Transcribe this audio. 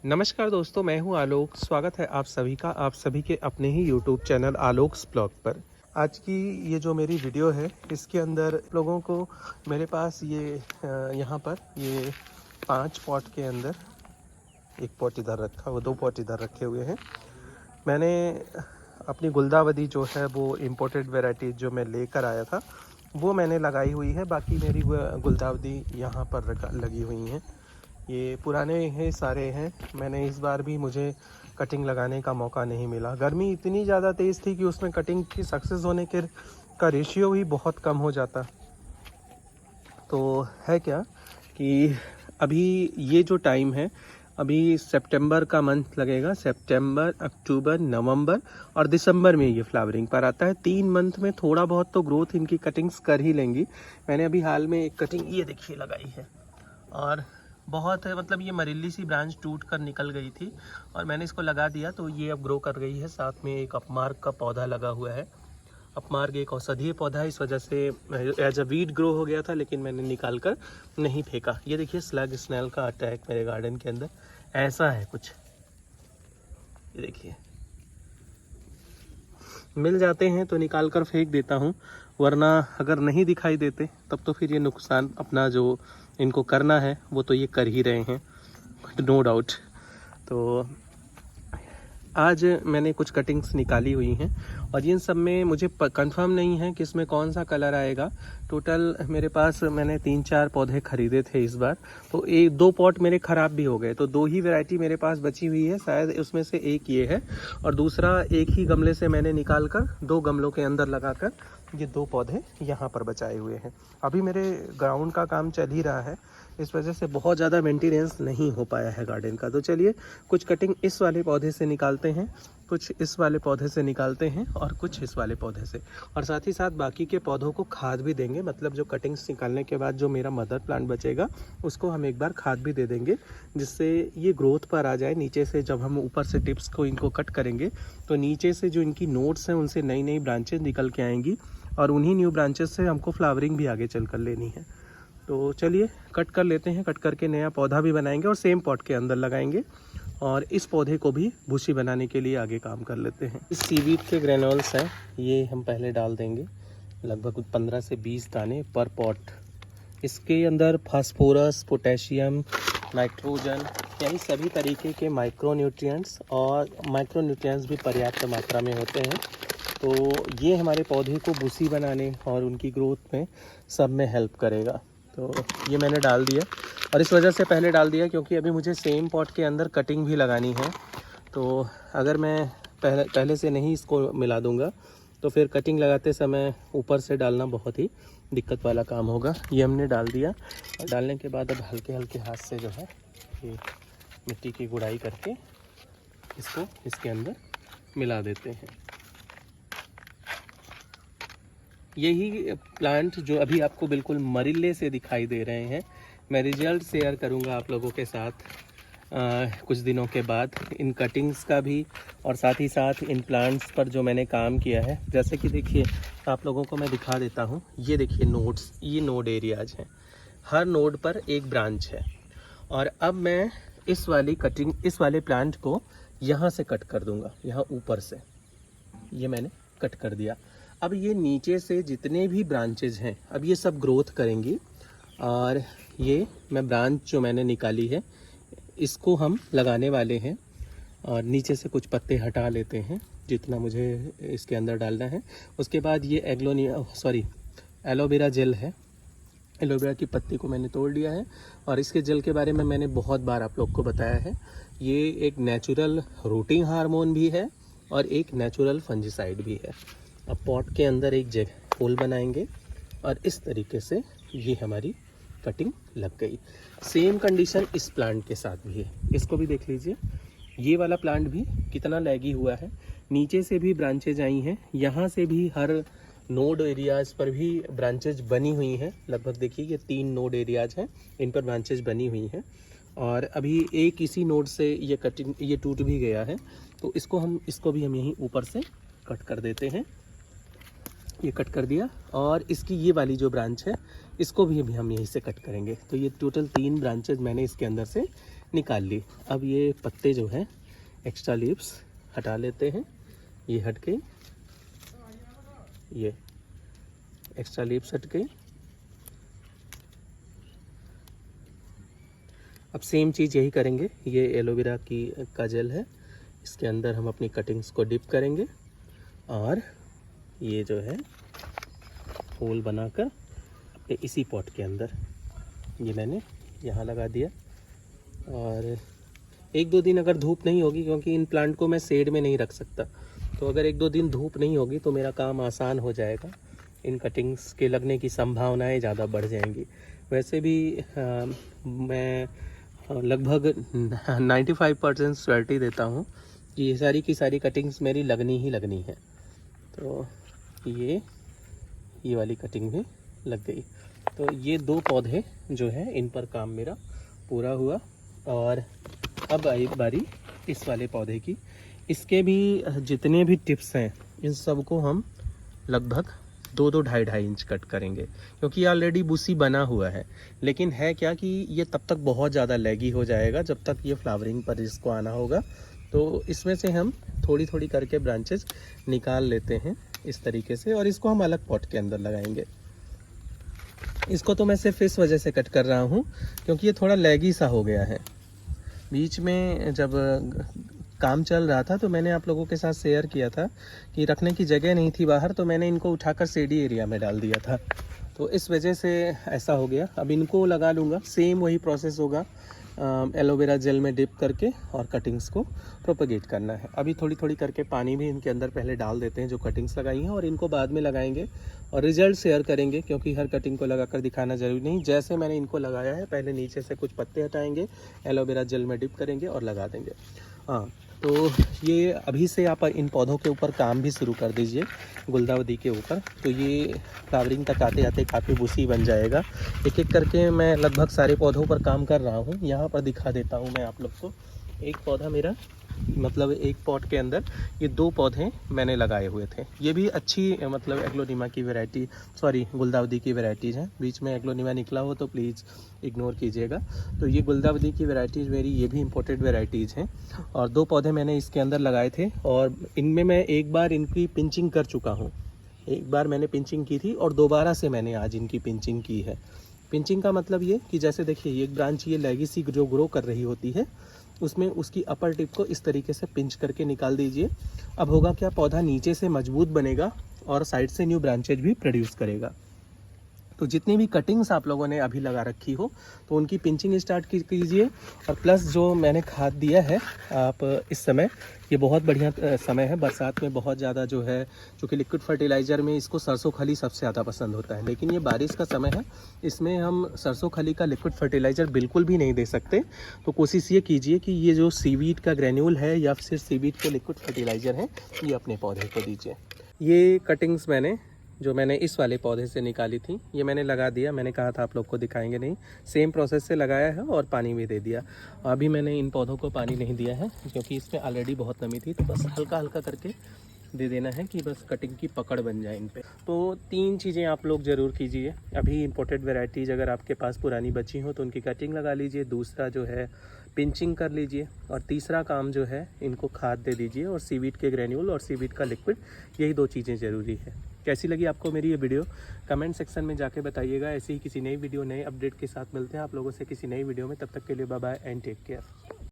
नमस्कार दोस्तों, मैं हूं आलोक। स्वागत है आप सभी का आप सभी के अपने ही यूट्यूब चैनल आलोक्स ब्लॉग पर। आज की ये जो मेरी वीडियो है इसके अंदर लोगों को मेरे पास ये यहाँ पर ये 5 पॉट के अंदर, एक पॉट इधर रखा हुआ, 2 पॉट इधर रखे हुए हैं। मैंने अपनी गुलदावदी जो है वो इम्पोर्टेड वैरायटी जो मैं लेकर आया था वो मैंने लगाई हुई है। बाकी मेरी गुलदावदी यहाँ पर लगी हुई हैं। ये पुराने हैं, सारे हैं। मैंने इस बार भी मुझे कटिंग लगाने का मौका नहीं मिला। गर्मी इतनी ज़्यादा तेज़ थी कि उसमें कटिंग की सक्सेस होने के का रेशियो ही बहुत कम हो जाता। तो है क्या कि अभी ये जो टाइम है, अभी सितंबर का मंथ लगेगा। सितंबर, अक्टूबर, नवंबर और दिसंबर में ये फ्लावरिंग पर आता है। 3 मंथ में थोड़ा बहुत तो ग्रोथ इनकी कटिंग्स कर ही लेंगी। मैंने अभी हाल में एक कटिंग ये देखिए लगाई है और बहुत है, मतलब ये मरीली सी ब्रांच टूट कर निकल गई थी और मैंने इसको लगा दिया तो ये अब ग्रो कर गई है। साथ में एक अपमार्क का पौधा लगा हुआ है। अपमार्क एक औषधीय पौधा है, इस वजह से एज अ वीड ग्रो हो गया था, लेकिन मैंने निकाल कर नहीं फेंका। ये देखिए स्लग स्नेल का अटैक मेरे गार्डन के अंदर ऐसा है कुछ। ये देखिए, मिल जाते हैं तो निकाल कर फेंक देता हूँ, वरना अगर नहीं दिखाई देते तब तो फिर ये नुकसान अपना जो इनको करना है वो तो ये कर ही रहे हैं, नो डाउट। तो आज मैंने कुछ कटिंग्स निकाली हुई हैं और इन सब में मुझे कंफर्म नहीं है कि इसमें कौन सा कलर आएगा। टोटल मेरे पास मैंने 3-4 पौधे खरीदे थे इस बार, तो 1-2 पॉट मेरे ख़राब भी हो गए, तो 2 ही वैरायटी मेरे पास बची हुई है। शायद उसमें से एक ये है और दूसरा एक ही गमले से मैंने निकाल कर 2 गमलों के अंदर लगाकर ये 2 पौधे यहाँ पर बचाए हुए हैं। अभी मेरे ग्राउंड का काम चल ही रहा है, इस वजह से बहुत ज़्यादा मेंटेनेंस नहीं हो पाया है गार्डन का। तो चलिए कुछ कटिंग इस वाले पौधे से निकालते हैं, कुछ इस वाले पौधे से निकालते हैं और कुछ इस वाले पौधे से, और साथ ही साथ बाकी के पौधों को खाद भी देंगे। मतलब जो कटिंग्स निकालने के बाद जो मेरा मदर प्लांट बचेगा उसको हम एक बार खाद भी दे देंगे, जिससे ये ग्रोथ पर आ जाए। नीचे से जब हम ऊपर से टिप्स को इनको कट करेंगे तो नीचे से जो इनकी नोड्स हैं उनसे नई नई ब्रांचेज निकल के आएंगी और उन्हीं न्यू ब्रांचेस से हमको फ्लावरिंग भी आगे चल कर लेनी है। तो चलिए कट कर लेते हैं, कट करके नया पौधा भी बनाएंगे और सेम पॉट के अंदर लगाएंगे और इस पौधे को भी भूसी बनाने के लिए आगे काम कर लेते हैं। इस सीवीड के ग्रेनुल्स हैं, ये हम पहले डाल देंगे, लगभग 15 से 20 दाने पर पॉट। इसके अंदर फास्फोरस, पोटेशियम, नाइट्रोजन, यानी सभी तरीके के माइक्रोन्यूट्रिएंट्स और माइक्रोन्यूट्रिएंट्स भी पर्याप्त मात्रा में होते हैं। तो ये हमारे पौधे को भूसी बनाने और उनकी ग्रोथ में सब में हेल्प करेगा। तो ये मैंने डाल दिया और इस वजह से पहले डाल दिया क्योंकि अभी मुझे सेम पॉट के अंदर कटिंग भी लगानी है। तो अगर मैं पहले से नहीं इसको मिला दूंगा तो फिर कटिंग लगाते समय ऊपर से डालना बहुत ही दिक्कत वाला काम होगा। ये हमने डाल दिया और डालने के बाद अब हल्के हल्के हाथ से जो है ये मिट्टी की गुड़ाई करके इसको इसके अंदर मिला देते हैं। यही प्लांट जो अभी आपको बिल्कुल मरीले से दिखाई दे रहे हैं, मैं रिजल्ट शेयर करूंगा आप लोगों के साथ कुछ दिनों के बाद, इन कटिंग्स का भी और साथ ही साथ इन प्लांट्स पर जो मैंने काम किया है। जैसे कि देखिए, आप लोगों को मैं दिखा देता हूं, ये देखिए नोड्स, ये नोड एरियाज हैं, हर नोड पर एक ब्रांच है। और अब मैं इस वाली कटिंग, इस वाले प्लांट को यहाँ से कट कर दूंगा, यहाँ ऊपर से ये मैंने कट कर दिया। अब ये नीचे से जितने भी ब्रांचेज हैं अब ये सब ग्रोथ करेंगी और ये मैं ब्रांच जो मैंने निकाली है इसको हम लगाने वाले हैं। और नीचे से कुछ पत्ते हटा लेते हैं जितना मुझे इसके अंदर डालना है। उसके बाद ये एलोवेरा जेल है, एलोवेरा की पत्ती को मैंने तोड़ लिया है और इसके जेल के बारे में मैंने बहुत बार आप लोग को बताया है। ये एक नेचुरल रूटिंग हार्मोन भी है और एक नेचुरल फंजीसाइड भी है। अब पॉट के अंदर एक जगह होल बनाएंगे और इस तरीके से ये हमारी कटिंग लग गई। सेम कंडीशन इस प्लांट के साथ भी है, इसको भी देख लीजिए। ये वाला प्लांट भी कितना लैगी हुआ है, नीचे से भी ब्रांचेज आई हैं, यहाँ से भी हर नोड एरियाज पर भी ब्रांचेज बनी हुई हैं। लगभग देखिए ये 3 नोड एरियाज हैं, इन पर ब्रांचेज बनी हुई हैं और अभी एक इसी नोड से ये कटिंग ये टूट भी गया है। तो इसको भी हम यहीं ऊपर से कट कर देते हैं। ये कट कर दिया और इसकी ये वाली जो ब्रांच है इसको भी अभी हम यहीं से कट करेंगे। तो ये टोटल 3 ब्रांचेज मैंने इसके अंदर से निकाल ली। अब ये पत्ते जो हैं एक्स्ट्रा लीव्स हटा लेते हैं, ये हट गई, ये एक्स्ट्रा लीव्स हट गई। अब सेम चीज़ यही करेंगे, ये एलोवेरा का जेल है, इसके अंदर हम अपनी कटिंग्स को डिप करेंगे और ये जो है होल बनाकर इसी पॉट के अंदर ये मैंने यहाँ लगा दिया। और 1-2 दिन अगर धूप नहीं होगी, क्योंकि इन प्लांट को मैं शेड में नहीं रख सकता, तो अगर 1-2 दिन धूप नहीं होगी तो मेरा काम आसान हो जाएगा, इन कटिंग्स के लगने की संभावनाएं ज़्यादा बढ़ जाएंगी। वैसे भी मैं लगभग 95% श्योरिटी देता हूँ कि ये सारी की सारी कटिंग्स मेरी लगनी ही लगनी है। तो ये वाली कटिंग भी लग गई। तो ये 2 पौधे जो है इन पर काम मेरा पूरा हुआ। और अब आई बारी इस वाले पौधे की। इसके भी जितने भी टिप्स हैं इन सबको हम लगभग 2-2, 2.5 इंच कट करेंगे, क्योंकि ऑलरेडी बुसी बना हुआ है। लेकिन है क्या कि ये तब तक बहुत ज़्यादा लैगी हो जाएगा जब तक ये फ्लावरिंग पर इसको आना होगा। तो इसमें से हम थोड़ी थोड़ी करके ब्रांचेस निकाल लेते हैं इस तरीके से, और इसको हम अलग पॉट के अंदर लगाएंगे। इसको तो मैं सिर्फ इस वजह से कट कर रहा हूँ क्योंकि ये थोड़ा लैगी सा हो गया है। बीच में जब काम चल रहा था तो मैंने आप लोगों के साथ शेयर किया था कि रखने की जगह नहीं थी बाहर, तो मैंने इनको उठाकर शेडी एरिया में डाल दिया था, तो इस वजह से ऐसा हो गया। अब इनको लगा लूँगा, सेम वही प्रोसेस होगा, एलोवेरा जेल में डिप करके और कटिंग्स को प्रोपगेट करना है। अभी थोड़ी थोड़ी करके पानी भी इनके अंदर पहले डाल देते हैं जो कटिंग्स लगाई हैं, और इनको बाद में लगाएंगे और रिजल्ट शेयर करेंगे, क्योंकि हर कटिंग को लगाकर दिखाना ज़रूरी नहीं। जैसे मैंने इनको लगाया है, पहले नीचे से कुछ पत्ते हटाएंगे, एलोवेरा जेल में डिप करेंगे और लगा देंगे। हाँ, तो ये अभी से आप इन पौधों के ऊपर काम भी शुरू कर दीजिए, गुलदाउदी के ऊपर, तो ये फ्लावरिंग तक आते आते काफ़ी बुसी बन जाएगा। एक एक करके मैं लगभग सारे पौधों पर काम कर रहा हूँ। यहाँ पर दिखा देता हूँ मैं आप लोग को। एक पौधा मेरा, मतलब एक पॉट के अंदर ये 2 पौधे मैंने लगाए हुए थे। ये भी अच्छी मतलब एग्लोनिमा की वैरायटी, सॉरी गुलदाउदी की वैराइटीज़ हैं। बीच में एग्लोनिमा निकला हो तो प्लीज़ इग्नोर कीजिएगा। तो ये गुलदाउदी की वैराइटीज़ मेरी, ये भी इम्पोर्टेड वैराइटीज़ हैं, और 2 पौधे मैंने इसके अंदर लगाए थे। और इनमें मैं एक बार इनकी पिंचिंग कर चुका हूँ, एक बार मैंने पिंचिंग की थी और दोबारा से मैंने आज इनकी पिंचिंग की है। पिंचिंग का मतलब ये कि जैसे देखिए एक ब्रांच ये लेगेसी जो ग्रो कर रही होती है, उसमें उसकी अपर टिप को इस तरीके से पिंच करके निकाल दीजिए। अब होगा क्या, पौधा नीचे से मजबूत बनेगा और साइड से न्यू ब्रांचेज भी प्रोड्यूस करेगा। तो जितनी भी कटिंग्स आप लोगों ने अभी लगा रखी हो तो उनकी पिंचिंग स्टार्ट कीजिए। और प्लस जो मैंने खाद दिया है आप इस समय, ये बहुत बढ़िया समय है, बरसात में बहुत ज़्यादा जो है, चूँकि लिक्विड फर्टिलाइज़र में इसको सरसों खली सबसे ज़्यादा पसंद होता है, लेकिन ये बारिश का समय है, इसमें हम सरसों खली का लिक्विड फर्टिलाइज़र बिल्कुल भी नहीं दे सकते। तो कोशिश ये कीजिए कि ये जो सीवीड का ग्रेन्यूल है या फिर सीवीड के लिक्विड फर्टिलाइज़र हैं, ये अपने पौधे को दीजिए। ये कटिंग्स जो मैंने इस वाले पौधे से निकाली थी, ये मैंने लगा दिया। मैंने कहा था आप लोग को दिखाएंगे नहीं, सेम प्रोसेस से लगाया है और पानी भी दे दिया। अभी मैंने इन पौधों को पानी नहीं दिया है क्योंकि इसमें ऑलरेडी बहुत नमी थी, तो बस हल्का हल्का करके दे देना है कि बस कटिंग की पकड़ बन जाए इन पे। तो 3 चीज़ें आप लोग ज़रूर कीजिए। अभी इंपोर्टेड वैरायटीज़ अगर आपके पास पुरानी बची हो तो उनकी कटिंग लगा लीजिए, दूसरा जो है पिंचिंग कर लीजिए, और तीसरा काम जो है इनको खाद दे दीजिए, और सीवीड के ग्रेन्यूल और सीवीड का लिक्विड, यही 2 चीज़ें ज़रूरी है। कैसी लगी आपको मेरी ये वीडियो, कमेंट सेक्शन में जाके बताइएगा। ऐसे ही किसी नई वीडियो, नए अपडेट के साथ मिलते हैं आप लोगों से किसी नई वीडियो में। तब तक के लिए bye bye and take care.